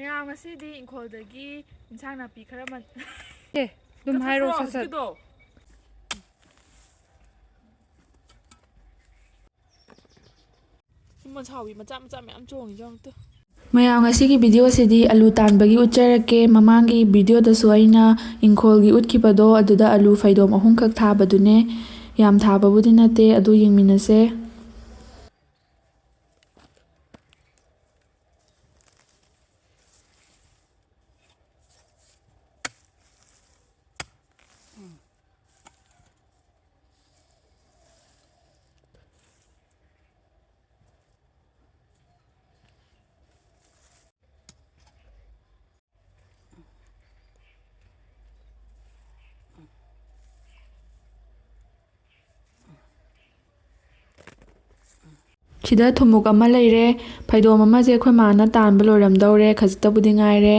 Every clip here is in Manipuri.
ꯃꯌꯥꯝ ꯉꯁꯤꯗꯤ ꯏꯪꯈꯣꯜꯗꯒꯤ ꯏꯟꯁꯥꯡ ꯅꯥꯄꯤ ꯈꯔ ꯑꯗꯨꯝ ꯍꯥꯏꯔꯣ ꯁꯠ ꯁꯠ ꯃꯁꯥꯎꯕꯤ ꯃꯆꯥ ꯃꯆꯥ ꯃꯌꯥꯝ ꯆꯣꯡꯉꯤꯁꯦ ꯑꯝꯇ ꯃꯌꯥꯝ ꯉꯁꯤꯒꯤ ꯚꯤꯗꯤꯑꯣꯁꯤꯗꯤ ꯑꯂꯨ ꯇꯥꯟꯕꯒꯤ ꯎꯠꯆꯔꯛꯀꯦ ꯃꯃꯥꯡꯒꯤ ꯚꯤꯗꯤꯑꯣꯗꯁꯨ ꯑꯩꯅ ꯏꯪꯈꯣꯜꯒꯤ ꯎꯠꯈꯤꯕꯗꯣ ꯑꯗꯨꯗ ꯑꯂꯨ ꯐꯩꯗꯣꯝ 3ꯈꯛ ꯊꯥꯕꯗꯨꯅꯦ ꯌꯥꯝ ꯊꯥꯕꯕꯨꯗꯤ ꯅꯠꯇꯦ ꯑꯗꯨ ꯌꯦꯡꯃꯤꯟꯅꯁꯦ ꯁꯤꯗ ꯊꯨꯝꯃꯨꯛ ꯑꯃ ꯂꯩꯔꯦ ꯐꯩꯗꯣꯝ ꯑꯃꯁꯦ ꯑꯩꯈꯣꯏ ꯃꯥꯅ ꯇꯥꯟꯕ ꯂꯣꯏꯔꯝꯗꯧꯔꯦ ꯈꯖꯤꯛꯇꯕꯨꯗꯤ ꯉꯥꯏꯔꯦ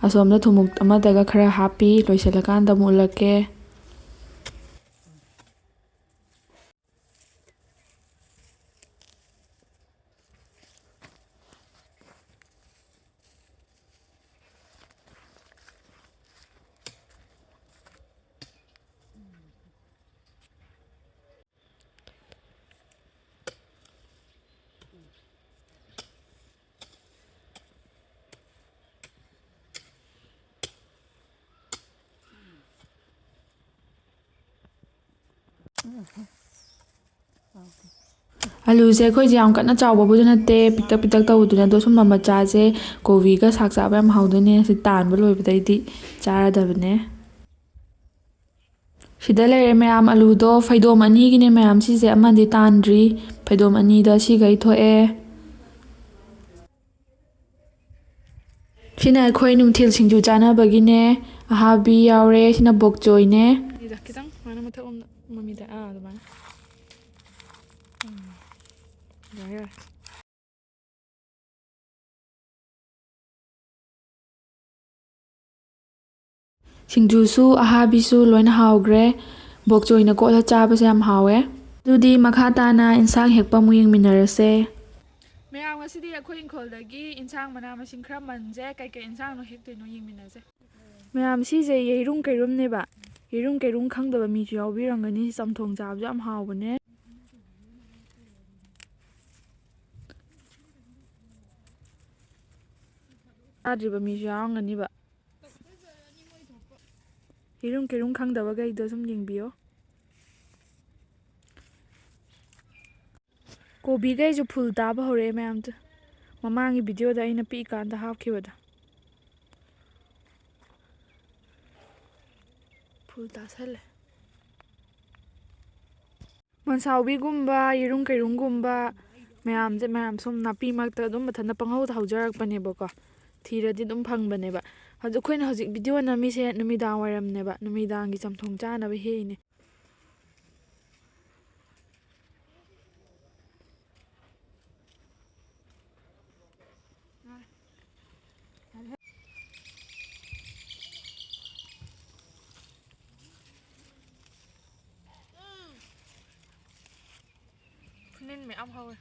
ꯑꯁꯣꯝꯗ ꯊꯨꯝꯃꯨꯛ ꯑꯃꯗꯒ ꯈꯔ ꯍꯥꯞꯄꯤ ꯂꯣꯏꯁꯤꯜꯂꯀꯥꯟꯗ ꯑꯃꯨꯛ ꯎꯠꯂꯛꯀꯦ ꯑꯂꯨꯁꯦ ꯑꯩꯈꯣꯏꯁꯦ ꯌꯥꯝ ꯀꯟꯅ ꯆꯥꯎꯕꯕꯨꯗꯤ ꯅꯠꯇꯦ ꯄꯤꯛꯇꯛ ꯄꯤꯛꯇꯛ ꯇꯧꯕꯗꯨꯅꯦ ꯑꯗꯣ ꯁꯨꯝꯕ ꯃꯆꯥꯁꯦ ꯀꯣꯕꯤꯒ ꯁꯥꯛ ꯆꯥꯕ ꯌꯥꯝ ꯍꯥꯎꯗꯣꯏꯅꯦ ꯁꯤ ꯇꯥꯟꯕ ꯂꯣꯏꯕꯗꯩꯗꯤ ꯆꯥꯔꯗꯕꯅꯦ ꯁꯤꯗ ꯂꯩꯔꯦ ꯃꯌꯥꯝ ꯑꯂꯨꯗꯣ ꯐꯩꯗꯣꯝ 2ꯒꯤꯅꯦ ꯃꯌꯥꯝ ꯁꯤꯁꯦ ꯑꯃꯗꯤ ꯇꯥꯟꯗ꯭ꯔꯤ ꯐꯩꯗꯣꯝ 2ꯗ ꯁꯤꯈꯩ ꯊꯣꯛꯑꯦ ꯁꯤꯅ ꯑꯩꯈꯣꯏ ꯅꯨꯡꯊꯤꯜ ꯁꯤꯡꯖꯨ ꯆꯥꯅꯕꯒꯤꯅꯦ ꯑꯍꯥꯕꯤ ꯌꯥꯎꯔꯦ ꯁꯤꯅ ꯕꯣꯛꯆꯣꯏꯅꯦ ꯈꯤꯇꯪ ꯁꯨꯃꯥꯏꯅ ꯃꯊꯛꯂꯣꯝꯗ ꯃꯃꯤꯗ ꯑꯗꯨꯃꯥꯏꯅ ꯌꯥꯔꯦ ꯁꯤꯡꯖꯨꯁꯨ ꯑꯍꯥꯕꯤꯁꯨ ꯂꯣꯏꯅ ꯍꯥꯎꯈ꯭ꯔꯦ ꯕꯣꯛꯆꯣꯏꯅ ꯀꯣꯠꯂ ꯆꯥꯕꯁꯦ ꯌꯥꯝ ꯍꯥꯎꯋꯦ ꯑꯗꯨꯗꯤ ꯃꯈꯥ ꯇꯥꯅ ꯏꯟꯁꯥꯡ ꯍꯦꯛꯄ ꯑꯃꯨꯛ ꯌꯦꯡꯃꯤꯟꯅꯔꯁꯦ ꯃꯌꯥꯝ ꯉꯁꯤꯗꯤ ꯑꯩꯈꯣꯏ ꯏꯪꯈꯣꯜꯗꯒꯤ ꯏꯟꯁꯥꯡ ꯃꯅꯥ ꯃꯁꯤꯡ ꯈꯔ ꯃꯟꯖꯦ ꯀꯩꯀꯩ ꯏꯟꯁꯥꯡꯅꯣ ꯍꯦꯛꯇꯣꯏꯅꯣ ꯌꯦꯡꯃꯤꯟꯅꯁꯦ ꯃꯌꯥꯝ ꯁꯤꯁꯦ ꯌꯩꯔꯨꯝ ꯀꯩꯔꯨꯝꯅꯦꯕ ꯌꯩꯔꯨꯝ ꯀꯩꯔꯨꯝ ꯈꯪꯗꯕ ꯃꯤꯁꯨ ꯌꯥꯎꯕꯤꯔꯝꯒꯅꯤ ꯆꯝꯊꯣꯡ ꯆꯥꯕꯁꯨ ꯌꯥꯝ ꯍꯥꯎꯕꯅꯦ ꯆꯥꯗ꯭ꯔꯤꯕ ꯃꯤꯁꯨ ꯌꯥꯎꯔꯝꯒꯅꯤꯕ ꯌꯦꯔꯨꯝ ꯀꯩꯔꯨꯝ ꯈꯪꯗꯕꯈꯩꯗꯣ ꯁꯨꯝ ꯌꯦꯡꯕꯤꯌꯣ ꯀꯣꯕꯤꯈꯩꯁꯨ ꯐꯨꯜ ꯇꯥꯕ ꯍꯧꯔꯛꯑꯦ ꯃꯌꯥꯝꯗꯣ ꯃꯃꯥꯡꯒꯤ ꯚꯤꯗꯤꯑꯣꯗ ꯑꯩꯅ ꯄꯤꯛꯏꯀꯥꯟꯗ ꯍꯥꯞꯈꯤꯕꯗꯣ ꯐꯨꯜ ꯇꯥꯁꯜꯂꯦ ꯃꯣꯟꯁꯥꯎꯕꯤꯒꯨꯝꯕ ꯌꯦꯔꯨꯝ ꯀꯩꯔꯨꯝꯒꯨꯝꯕ ꯃꯌꯥꯝꯁꯦ ꯃꯌꯥꯝ ꯁꯨꯝ ꯅꯥꯄꯤ ꯃꯔꯛꯇ ꯑꯗꯨꯝ ꯃꯊꯟꯇ ꯄꯪꯍꯧꯗ ꯍꯧꯖꯔꯛꯄꯅꯦꯕꯀꯣ ꯊꯤꯔꯗꯤ ꯑꯗꯨꯝ ꯐꯪꯕꯅꯦꯕ ꯑꯩꯈꯣꯏꯅ ꯍꯧꯖꯤꯛ ꯚꯤꯗꯤꯑꯣ ꯅꯝꯃꯤꯁꯦ ꯅꯨꯃꯤꯗꯥꯡ ꯋꯥꯏꯔꯝꯅꯦꯕ ꯅꯨꯃꯤꯗꯥꯡꯒꯤ ꯆꯝꯊꯣꯡ ꯆꯥꯅꯕ ꯍꯦꯛꯏꯅꯦ ꯈꯨꯅꯤꯟ ꯃꯌꯥꯝ ꯍꯧꯋꯦ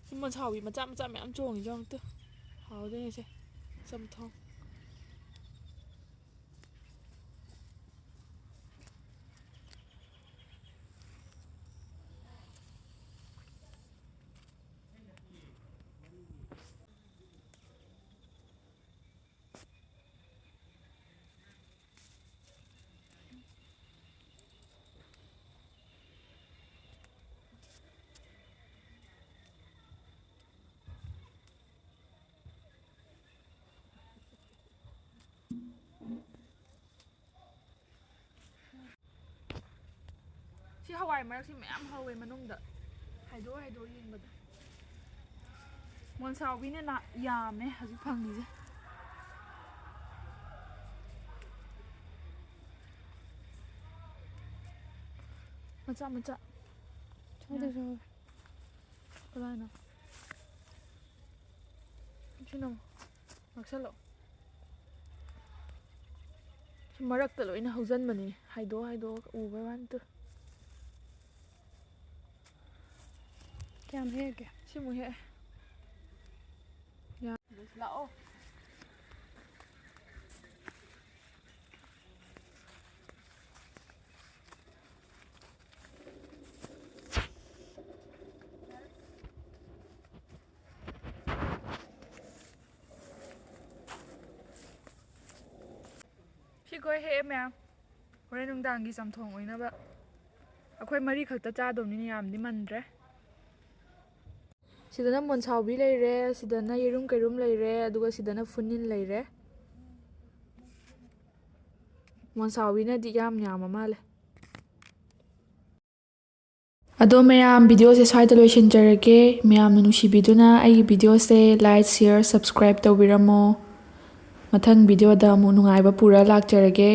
ꯁꯤ ꯃꯣꯟꯁꯥꯎꯕꯤ ꯃꯆꯥ ꯃꯆꯥ ꯃꯌꯥꯝ ꯆꯣꯡꯉꯤꯁꯦ ꯑꯝꯇ ꯍꯥꯎꯗꯣꯏꯅꯦꯁꯦ ꯆꯝꯊꯣꯡ ꯁꯤ ꯍꯋꯥꯏ ꯃꯔꯛꯁꯤ ꯃꯌꯥꯝ ꯍꯧꯋꯦ ꯃꯅꯨꯡꯗ ꯍꯥꯏꯗꯣꯛ ꯌꯦꯡꯕꯗ ꯃꯣꯟꯁꯥꯎꯕꯤꯅ ꯌꯥꯝꯃꯦ ꯍꯧꯖꯤꯛ ꯐꯪꯉꯤꯁꯦ ꯃꯆꯥ ꯃꯆꯥ ꯁ꯭ꯋꯥꯏꯗꯁꯨ ꯍꯧꯋꯦ ꯀꯗꯥꯏꯅꯣ ꯁꯤꯅ ꯅꯛꯁꯜꯂꯛꯑꯣ ꯃꯔꯛꯇ ꯂꯣꯏꯅ ꯍꯧꯖꯟꯕꯅꯤ ꯍꯥꯏꯗꯣꯛ ꯎꯕ ꯋꯥꯅꯤ ꯀꯌꯥꯝ ꯍꯦꯛꯒꯦ ꯁꯤꯃꯨꯛ ꯍꯦꯛꯑꯦ ꯂꯥꯛꯑꯣ ꯁꯤꯈꯣꯏ ꯍꯦꯛꯑꯦ ꯃꯌꯥꯝ ꯍꯣꯔꯦꯟ ꯅꯨꯡꯗꯥꯡꯒꯤ ꯆꯝꯊꯣꯡ ꯑꯣꯏꯅꯕ ꯑꯩꯈꯣꯏ 3 ꯈꯛꯇ ꯆꯥꯗꯧꯅꯤꯅ ꯌꯥꯝꯗꯤ ꯃꯟꯗ꯭ꯔꯦ ꯁꯤꯗꯅ ꯃꯣꯟꯁꯥꯎꯕꯤ ꯂꯩꯔꯦ ꯁꯤꯗꯅ ꯌꯦꯔꯨꯝ ꯀꯩꯔꯨꯝ ꯂꯩꯔꯦ ꯑꯗꯨꯒ ꯁꯤꯗꯅ ꯐꯨꯅꯤꯟ ꯂꯩꯔꯦ ꯃꯣꯟꯁꯥꯎꯕꯤꯅꯗꯤ ꯌꯥꯝꯕ ꯃꯥꯜꯂꯦ ꯑꯗꯣ ꯃꯌꯥꯝ ꯚꯤꯗꯤꯑꯣꯁꯦ ꯁ꯭ꯋꯥꯏꯗ ꯂꯣꯏꯁꯤꯟꯖꯔꯒꯦ ꯃꯌꯥꯝꯅ ꯅꯨꯡꯁꯤꯕꯤꯗꯨꯅ ꯑꯩꯒꯤ ꯚꯤꯗꯤꯑꯣꯁꯦ ꯂꯥꯏꯛ ꯁꯤꯌꯔ ꯁꯕꯁꯀ꯭ꯔꯥꯏꯕ ꯇꯧꯕꯤꯔꯝꯃꯣ ꯃꯊꯪ ꯚꯤꯗꯤꯑꯣꯗ ꯑꯃꯨꯛ ꯅꯨꯡꯉꯥꯏꯕ ꯄꯨꯔ ꯂꯥꯛꯆꯔꯒꯦ